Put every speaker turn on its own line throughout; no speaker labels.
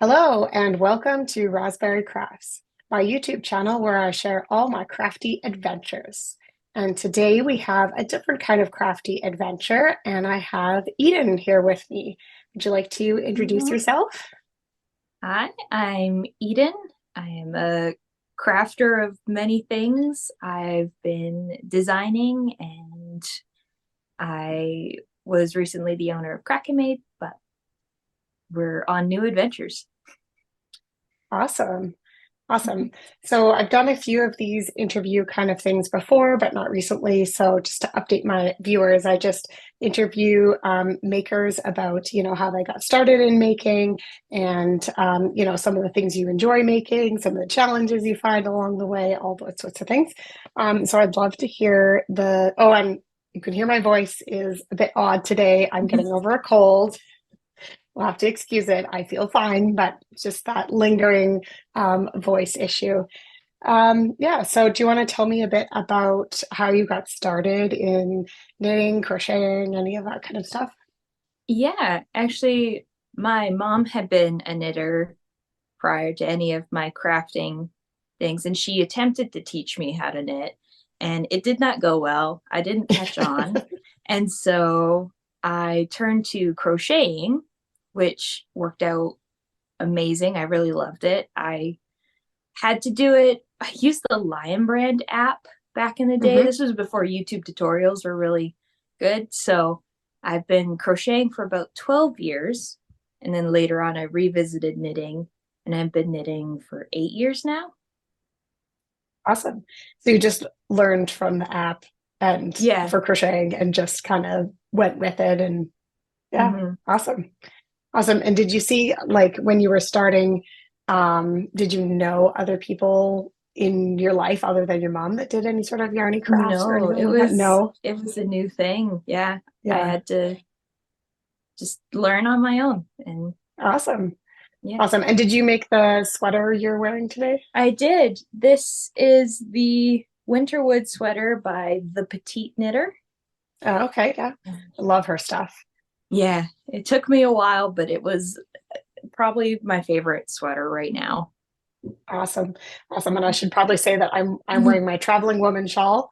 Hello, and welcome to Rosberry Crafts, my YouTube channel where I share all my crafty adventures. And today we have a different kind of crafty adventure, and I have Eden here with me. Would you like to introduce
Mhm.
yourself?
Hi, I'm Eden. I am a crafter of many things. I've been designing and I was recently the owner of Krakenmaid, but we're on new adventures.
Awesome. Awesome. So I've done a few of these interview kind of things before, but not recently. So just to update my viewers, I just interview makers about, how they got started in making and, some of the things you enjoy making, some of the challenges you find along the way, all those sorts of things. So I'd love to hear and you can hear my voice is a bit odd today. I'm getting over a cold. We'll have to excuse it. I feel fine, but it's just that lingering voice issue. Yeah, so do you want to tell me a bit about how you got started in knitting, crocheting, any of that kind of stuff?
Yeah, actually, my mom had been a knitter prior to any of my crafting things, and she attempted to teach me how to knit, and it did not go well. I didn't catch on. And so I turned to crocheting, which worked out amazing. I really loved it. I had to do it. I used the Lion Brand app back in the day.
Hmm.
This was before YouTube tutorials were really good. So I've been crocheting for about 12 years. And then later on, I revisited knitting, and I've been knitting for 8 years now.
Awesome. So you just learned from the app and
Yeah.
for crocheting and just kind of went with it and yeah,
Hmm.
awesome. Awesome. And did you see, like, when you were starting, did you know other people in your life other than your mom that did any sort of yarny crafts or
No,
anything
it
like that?
was
No.
it was a new thing. Yeah. I
Yeah.
had to just learn on my own. And
Awesome.
yeah,
Awesome. And did you make the sweater you're wearing today?
I did. This is the Winterwood sweater by the Petite Knitter.
Oh, okay. Yeah. I love her stuff.
Yeah, it took me a while, but it was probably my favorite sweater right now.
Awesome. Awesome. And I should probably say that I'm wearing my traveling woman shawl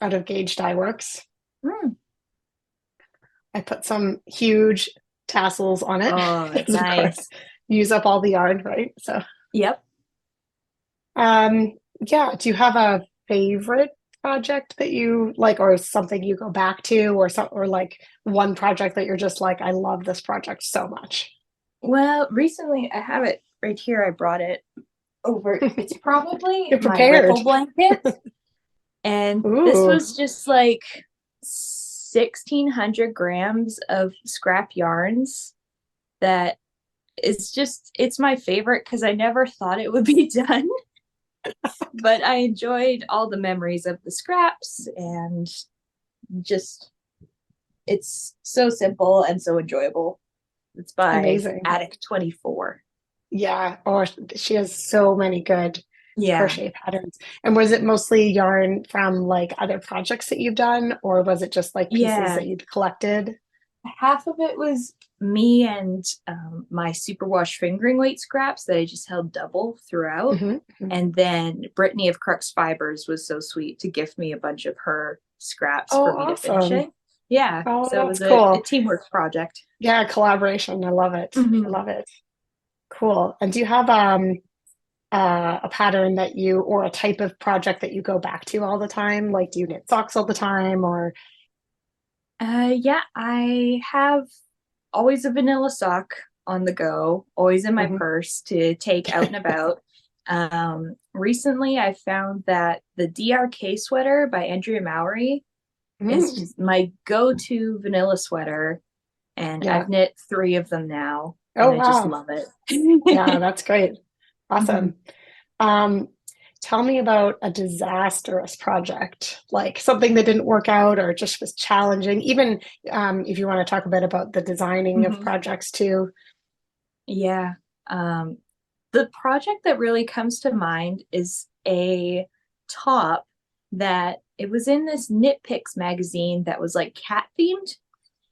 out of Gauge Dye Works.
Mm.
I put some huge tassels on it
Oh,
because of course
nice.
use up all the yarn, right? So
Yep.
Um, yeah, do you have a favorite project that you like or something you go back to or like one project that you're just like, I love this project so much.
Well, recently I have it right here. I brought it over. It's probably
You're
my
prepared.
ripple blanket. And this
Ooh,
was just like 1,600 grams of scrap yarns that is just, it's my favorite because I never thought it would be done. But I enjoyed all the memories of the scraps and just, it's so simple and so enjoyable. It's by
amazing.
Attic 24.
Yeah. Oh, she has so many good
Yeah.
crochet patterns. And was it mostly yarn from like other projects that you've done, or was it just like pieces
Yeah.
that you'd collected?
Half of it was me and my superwash fingering weight scraps that I just held double throughout.
Hmm. Hmm.
And then Brittany of Crux Fibers was so sweet to gift me a bunch of her scraps
Oh,
for me to finish
awesome.
it. Yeah,
Oh,
so it
that's
was a
cool.
teamwork project.
Yeah, collaboration. I love it. I
Mhm.
love it. Cool. And do you have a pattern that you or a type of project that you go back to all the time? Like, do you knit socks all the time or
Yeah, I have always a vanilla sock on the go, always in my
Mhm.
purse to take out and about. Recently, I found that the DRK sweater by Andrea Mowry is
Mm.
just my go-to vanilla sweater, and I've
Yeah.
knit three of them now,
Oh,
and I just
wow.
love
Yeah,
it.
that's great.
Mhm.
Awesome. Um, Tell me about a disastrous project, like something that didn't work out or just was challenging. Even if you want to talk a bit about the designing of
Mhm.
projects too.
Yeah. Um, the project that really comes to mind is a top that it was in this Knit Picks magazine that was like cat themed.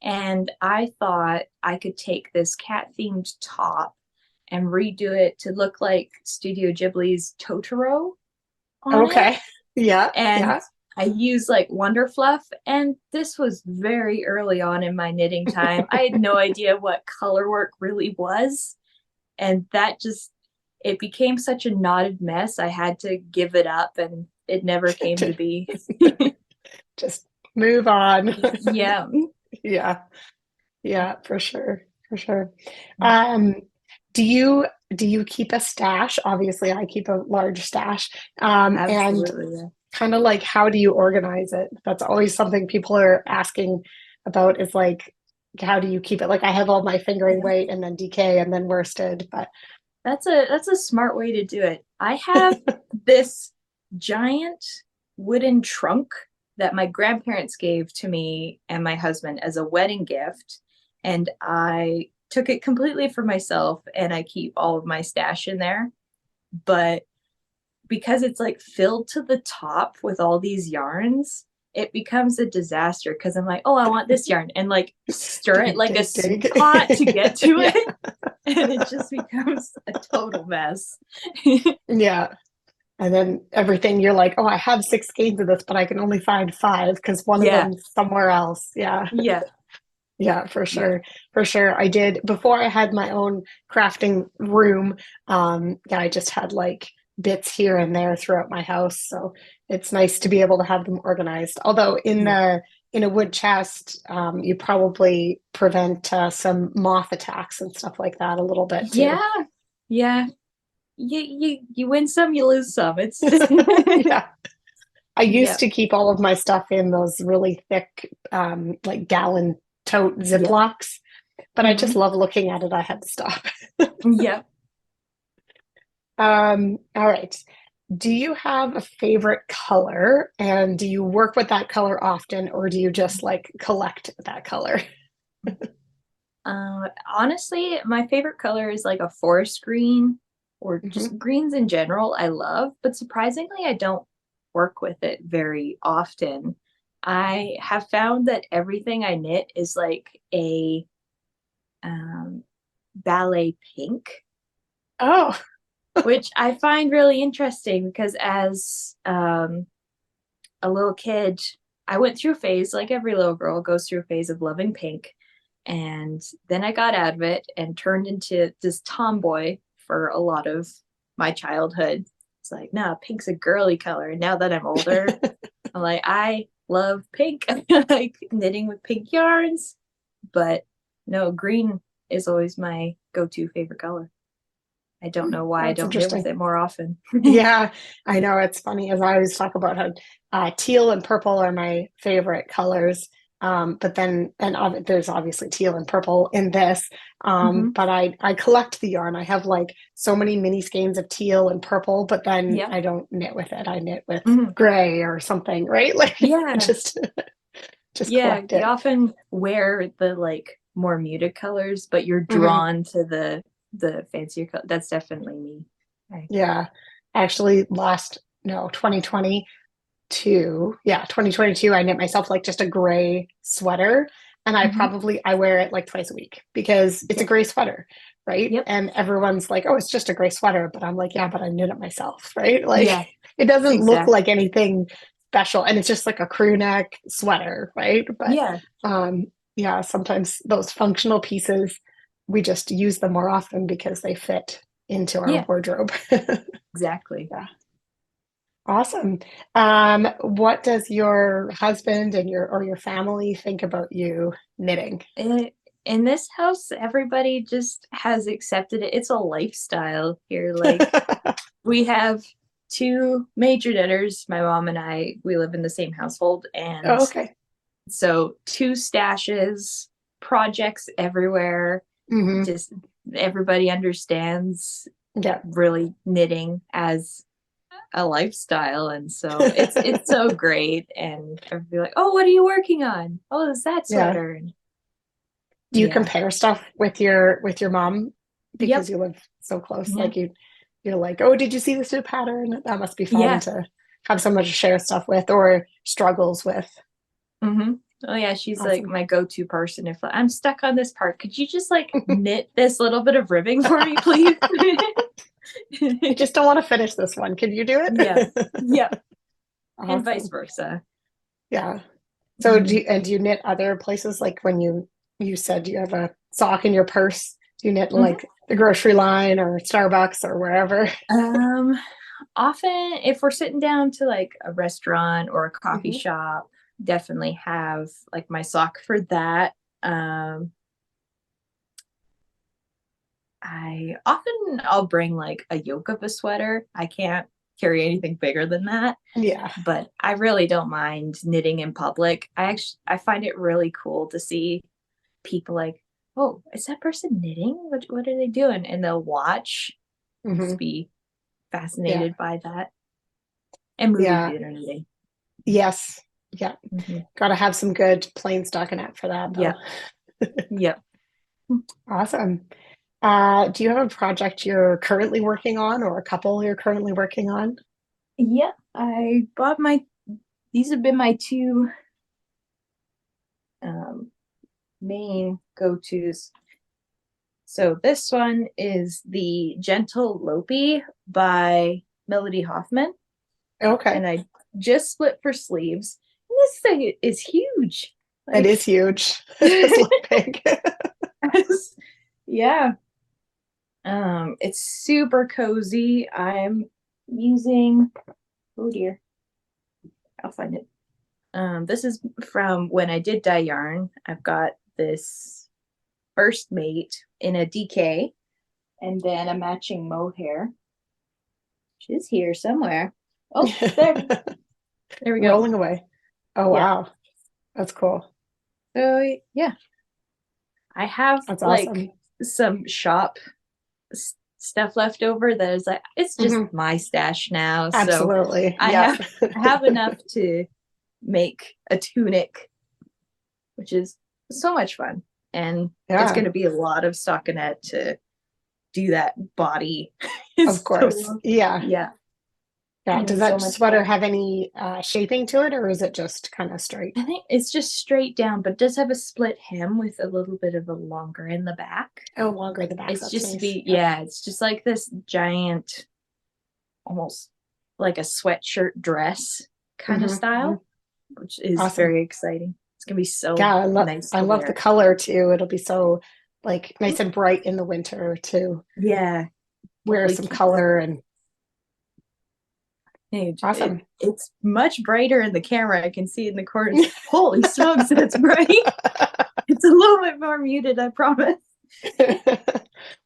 And I thought I could take this cat themed top and redo it to look like Studio Ghibli's Totoro on it.
Okay. Yeah.
And
Yeah.
I used like Wonder Fluff, and this was very early on in my knitting time. I had no idea what color work really was, and that just it became such a knotted mess. I had to give it up, and it never came to be.
Just move on.
Yeah.
Yeah. Yeah, for sure. For sure. Um, do you do you keep a stash? Obviously, I keep a large stash. And
Absolutely. Yeah.
kind of like how do you organize it? That's always something people are asking about is like how do you keep it? Like I have all my fingering
Yeah.
weight and then DK and then worsted, but
That's a smart way to do it. I have this giant wooden trunk that my grandparents gave to me and my husband as a wedding gift, and I took it completely for myself, and I keep all of my stash in there. But because it's like filled to the top with all these yarns, it becomes a disaster because I'm like, oh, I want this yarn, and like stir it
dig,
like a
dig,
soup
dig.
pot to get to
Yeah.
it. And it just becomes a total mess.
Yeah. And then everything you're like, oh, I have six skeins of this, but I can only find five because one of
Yeah,
them's somewhere else. Yeah.
yeah,
Yeah, for
yeah.
sure. For sure. I did before I had my own crafting room. Yeah, I just had like bits here and there throughout my house. So it's nice to be able to have them organized. Although
Yeah.
in a wood chest, you probably prevent some moth attacks and stuff like that a little bit too.
Yeah, yeah. You win some, you lose some. It's
Yeah. I used
yeah,
to keep all of my stuff in those really thick, like gallon tote
yeah.
Ziplocs, but I just
Hmm.
love looking at it. I had to stop.
Yeah.
All right. Do you have a favorite color and do you work with that color often or do you just like collect that color?
Honestly, my favorite color is like a forest green or
Mhm.
just greens in general. I love, but surprisingly, I don't work with it very often. I have found that everything I knit is like a um, ballet pink,
Oh,
which I find really interesting because as a little kid, I went through a phase, like every little girl goes through a phase of loving pink. And then I got out of it and turned into this tomboy for a lot of my childhood. It's like, no, pink's a girly color. And now that I'm older, I'm like, I love pink. I like knitting with pink yarns. But no, green is always my go-to favorite color. I don't know why I
that's
don't knit with
interesting.
it more often.
Yeah, I know it's funny as I always talk about how teal and purple are my favorite colors. But then, and there's obviously teal and purple in this.
Hmm.
But I collect the yarn. I have like so many mini skeins of teal and purple, but then
Yeah.
I don't knit with it. I knit with
Hmm.
gray or something, right? Like I
Yeah.
just
Yeah.
collect
You
it.
often wear the like more muted colors, but you're
Hmm.
drawn to the fancier color. That's definitely me. Right.
Yeah, actually, last no 2022, yeah, 2022. I knit myself like just a gray sweater, and
Hmm.
I wear it like twice a week because it's a
Yep.
gray sweater, right?
Yep.
And everyone's like, "Oh, it's just a gray sweater," but I'm like, "Yeah, but I knit it myself, right? Like,
Yeah.
it doesn't look like
Exactly.
anything special, and it's just like a crew neck sweater, right? But
Yeah.
um, yeah, sometimes those functional pieces we just use them more often because they fit into our
Yeah.
wardrobe.
Exactly.
Yeah. Awesome. What does your husband and your family think about you knitting?
It, in this house, everybody just has accepted it. It's a lifestyle here. Like we have two major knitters. My mom and I, we live in the same household, and
Oh, okay.
so two stashes, projects everywhere.
Hmm.
Just everybody understands
Yeah.
really knitting as a lifestyle, and so it's so great. And everybody like, oh, what are you working on? Oh, is that
Yeah.
sweater? And
Do you
yeah.
compare stuff with your mom because
Yep.
you live so close?
Yeah.
Like you're like, oh, did you see this new pattern? That must be fun
Yeah.
to have someone to share stuff with or struggles with.
Hmm. Oh yeah, she's like
Awesome.
my go-to person. If I'm stuck on this part, could you just like knit this little bit of ribbing for me, please?
I just don't want to finish this one. Can you do
Yeah.
it?
Yeah. And vice
Awesome.
versa.
Yeah. So
Mhm.
do you knit other places like when you said you have a sock in your purse? Do you knit
Mhm.
like the grocery line or Starbucks or wherever?
Um, Often if we're sitting down to like a restaurant or a coffee
Hmm.
shop, definitely have like my sock for that. Um, I'll bring like a yoke of a sweater. I can't carry anything bigger than that,
Yeah.
but I really don't mind knitting in public. I find it really cool to see people like, oh, is that person knitting? What are they doing? And they'll watch, just
Hmm.
be
Yeah.
fascinated by that. And movie
Yeah.
theater knitting.
Yes. Yeah.
Hmm.
Got to have some good plain stockinette for that though.
Yep. Yep.
Awesome. Do you have a project you're currently working on or a couple you're currently working on?
Yep. I bought my, these have been my two um, main go-tos. So this one is the Gentle Lopey by Melody Hoffman.
Okay.
And I just split for sleeves. And this thing is huge.
It
Like,
is huge. It does look big.
yeah. It's super cozy. I'm using, oh dear, I'll find it. This is from when I did dye yarn. I've got this first mate in a DK and then a matching mohair. She's here somewhere. Oh, there. There we go.
Rolling away. Oh,
Yeah.
wow. That's cool.
So yeah, I have
That's
like
awesome.
some shop stuff left over that is like it's just
Hmm.
my stash now. So
Absolutely.
I
Yeah.
have I have enough to make a tunic, which is so much fun. And it's
Yeah,
going to be a lot of stockinette to do that body.
of course.
So
Yeah.
yeah, it's
Yeah.
gonna be
Does
so
that
much
sweater
fun.
have any shaping to it or is it just kind of straight?
I think it's just straight down, but does have a split hem with a little bit of a longer in the back.
Oh, longer the back.
It's
That's
just to
nice.
be,
Yeah.
yeah, it's just like this giant, almost like a sweatshirt dress kind of
Hmm. Hmm.
style, which is
Awesome.
very exciting. It's gonna be
Yeah,
so nice
I
to
love the
wear.
color too. It'll be so like nice and bright in the winter to
Yeah,
wear
totally
some
keeps
color and awesome.
it's much brighter in the camera. I can see in the corner. It's like, holy smokes, that's bright. It's a little bit more muted, I promise.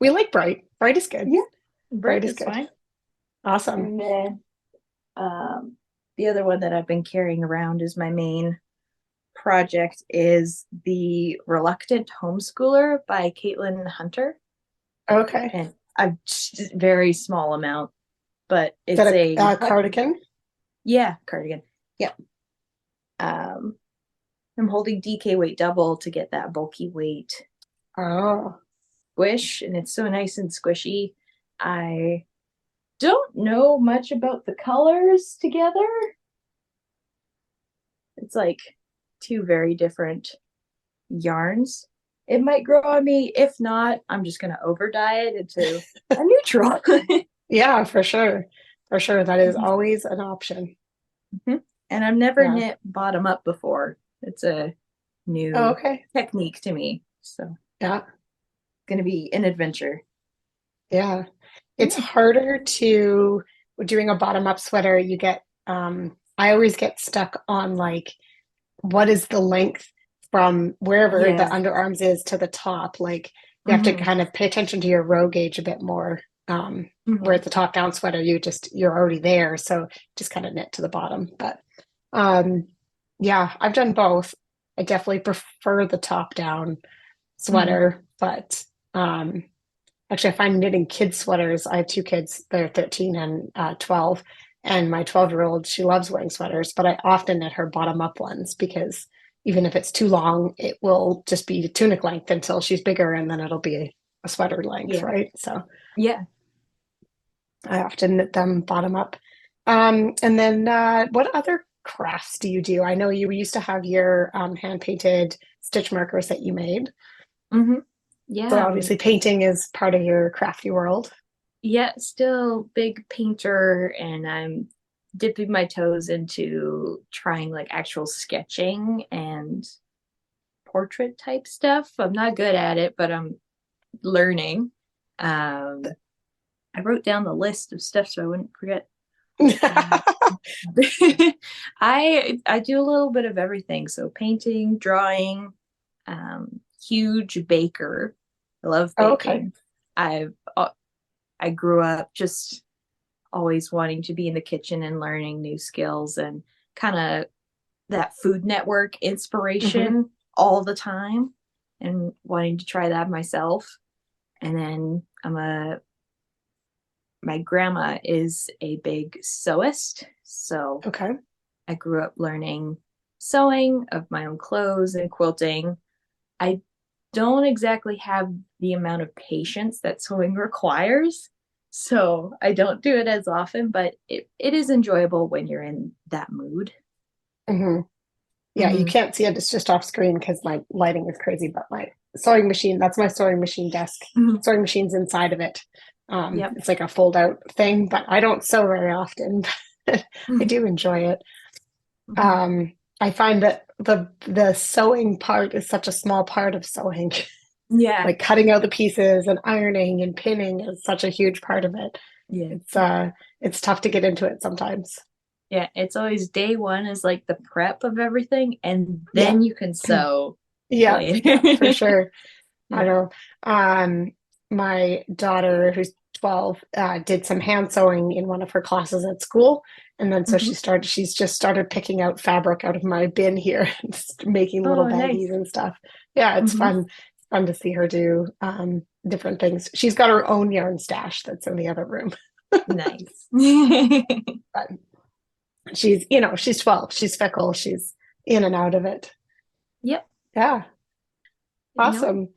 We like bright. Bright is good.
Yeah,
Bright
bright
is
is
good.
fine.
Awesome.
And then um, the other one that I've been carrying around is my main project is the Reluctant Homeschooler by Caitlin Hunter.
Okay.
And I've just very small amount, but
Is that
it's a
a cardigan?
yeah, cardigan. Yep. Um, I'm holding DK weight double to get that bulky weight
Oh.
squish, and it's so nice and squishy. I don't know much about the colors together. It's like two very different yarns. It might grow on me. If not, I'm just gonna over dye it into a neutral.
Yeah, for sure. For sure. That is always an option.
And I've never
Yeah.
knit bottom up before. It's a
Oh,
new
okay.
technique to me. So it's
Yeah.
gonna be an adventure.
Yeah. It's
Yeah.
harder to doing a bottom up sweater, you get I always get stuck on like what is the length from wherever the
Yeah.
underarms is to the top. Like you have to
Mm-hmm.
kind of pay attention to your row gauge a bit more. Where
Mm-hmm.
it's a top down sweater, you're already there. So just kind of knit to the bottom. But um yeah, I've done both. I definitely prefer the top down
Mm-hmm.
sweater, but um actually, I find knitting kids sweaters. I have two kids, they're 13 and 12. And my 12-year-old, she loves wearing sweaters, but I often knit her bottom up ones because even if it's too long, it will just be tunic length until she's bigger and then it'll be a sweater length,
Yeah.
right? So
Yeah.
I often knit them bottom up. And then what other crafts do you do? I know you used to have your hand painted stitch markers that you made.
Hmm.
So
Yeah,
obviously painting is part of your crafty world.
yeah, still big painter, and I'm dipping my toes into trying like actual sketching and portrait type stuff. I'm not good at it, but I'm learning. Um, I wrote down the list of stuff so I wouldn't forget. Uh, I do a little bit of everything. So painting, drawing, huge baker. I love
Oh, okay.
baking. I've I grew up just always wanting to be in the kitchen and learning new skills and kind of that Food Network
Hmm.
inspiration all the time and wanting to try that myself. And then my grandma is a big sewist. So
Okay.
I grew up learning sewing of my own clothes and quilting. I don't exactly have the amount of patience that sewing requires. So I don't do it as often, but it is enjoyable when you're in that mood.
Hmm. Yeah, you
Mm-hmm.
can't see it. It's just off screen because my lighting is crazy. But my sewing machine, that's my sewing machine desk.
Mm-hmm.
Sewing machine's inside of it.
Yep.
It's like a fold out thing, but I don't sew very often. I
Mm-hmm.
do enjoy it.
Mm-hmm.
Um, I find that the sewing part is such a small part of sewing.
Yeah.
Like cutting out the pieces and ironing and pinning is such a huge part of it.
Yeah.
It's tough to get into it sometimes.
Yeah. It's always day one is like the prep of everything, and
Yeah.
then you can sew
Yeah,
later.
yeah, for sure. I
Yeah.
know. My daughter, who's 12, did some hand sewing in one of her classes at school. And then so
Mm-hmm.
she's just started picking out fabric out of my bin here and just making little
Oh,
baggies
nice.
and stuff. Yeah, it's
Mm-hmm.
fun. It's fun to see her do different things. She's got her own yarn stash that's in the other room.
Nice.
But she's 12. She's fickle. She's in and out of it.
Yep.
Yeah,
No.
awesome.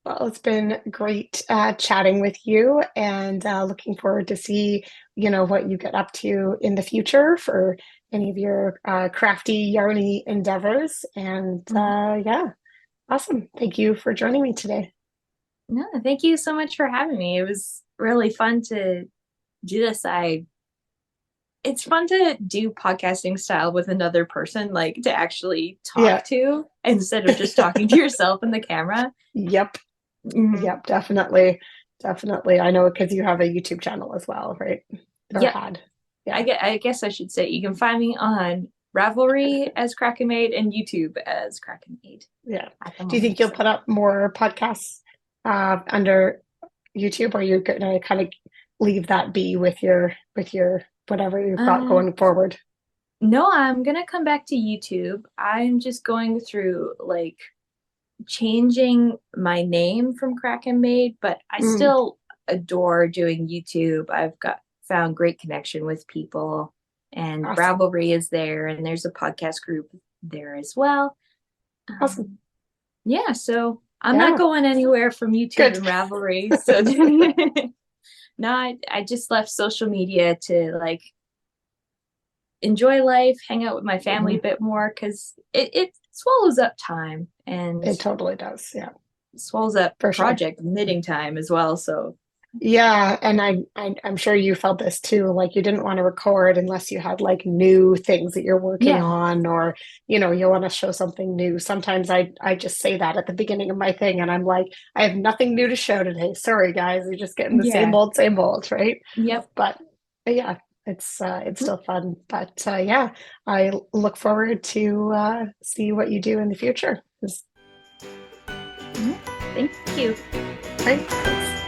Well, it's been great chatting with you and looking forward to see, what you get up to in the future for any of your crafty, yarny endeavors. And
Mhm.
yeah, awesome. Thank you for joining me today.
No, thank you so much for having me. It was really fun to do this. It's fun to do podcasting style with another person, like to actually talk
Yeah.
to instead of just talking to yourself in the camera.
Yep.
Mhm.
Yep. Definitely. Definitely. I know because you have a YouTube channel as well, right? Or
Yep.
had. Yeah.
I guess I should say you can find me on Ravelry as Kraken Made and YouTube as Kraken Made
Yeah.
at the
Do you think
moment.
you'll
So
put up more podcasts under YouTube, or you're gonna kind of leave that be with your whatever you've got
uh,
going forward?
no, I'm gonna come back to YouTube. I'm just going through like changing my name from Kraken Made, but I
Mm,
still adore doing YouTube. I've got found great connection with people, and
awesome.
Ravelry is there, and there's a podcast group there as well.
Awesome.
Yeah, so I'm not
Yeah.
going anywhere from YouTube
Good.
and Ravelry. So no, I just left social media to like enjoy life, hang out with my family a
Mhm.
bit more because it swallows up time and
It totally does. Yeah,
swallows up
for sure.
project knitting time as well. So
Yeah, and I'm sure you felt this too. Like you didn't want to record unless you had like new things that you're working
yeah,
on, or you want to show something new. Sometimes I just say that at the beginning of my thing, and I'm like, I have nothing new to show today. Sorry, guys, you're just getting the
yeah,
same old, right?
yep.
But yeah, it's still fun. But yeah, I look forward to see what you do in the future.
Mhm. Thank you.
Right? Thanks.